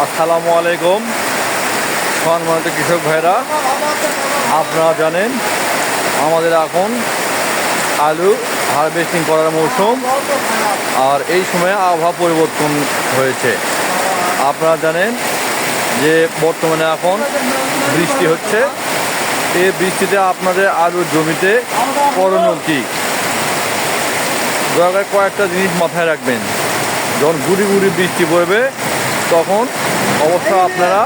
আসসালামু আলাইকুম সম্মানিত কৃষক ভাইরা, আপনারা জানেন আমাদের এখন আলু হারভেস্টিং করার মৌসুম। আর এই সময়ে আবহাওয়া পরিবর্তন হয়েছে। আপনারা জানেন যে বর্তমানে এখন বৃষ্টি হচ্ছে। এই বৃষ্টিতে আপনাদের আলুর জমিতে করণীয় কী, দয়া করে কয়েকটা জিনিস মাথায় রাখবেন। যখন গুড়ি গুড়ি বৃষ্টি পড়বে তখন অবশ্যই আপনারা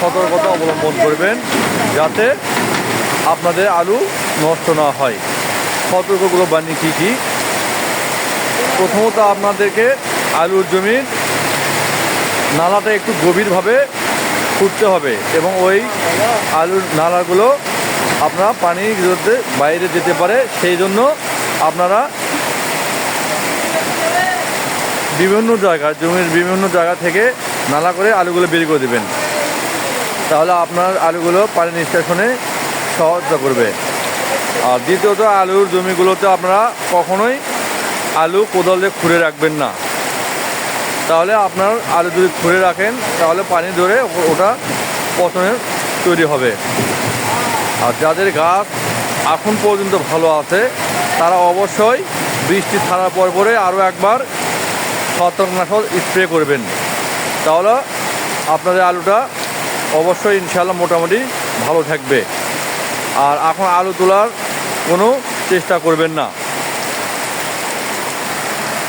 সতর্কতা অবলম্বন করবেন যাতে আপনাদের আলু নষ্ট না হয়। সতর্কগুলো বানিয়ে কী কী? প্রথমত আপনাদেরকে আলুর জমির নালাটা একটু গভীরভাবে খুঁড়তে হবে এবং ওই আলুর নালাগুলো আপনারা পানি যাতে বাইরে যেতে পারে সেই জন্য আপনারা বিভিন্ন জায়গায় জমির বিভিন্ন জায়গা থেকে নালা করে আলুগুলো বের করে দেবেন। তাহলে আপনার আলুগুলো পানি নিষ্কাশনে সহায়তা করবে। আর দ্বিতীয়ত আলুর জমিগুলোতে আপনারা কখনোই আলু কোদাল দিয়ে খুঁড়ে রাখবেন না। তাহলে আপনার আলু যদি খুঁড়ে রাখেন তাহলে পানি ধরে ওটা পচনের তৈরি হবে। আর যাদের গাছ এখন পর্যন্ত ভালো আছে তারা অবশ্যই বৃষ্টি থামার পরে আরও একবার ছত্রাকনাশক স্প্রে করবেন। তাহলে আপনাদের আলুটা অবশ্যই ইনশাআল্লাহ মোটামুটি ভালো থাকবে। আর এখন আলু তোলার কোনো চেষ্টা করবেন না।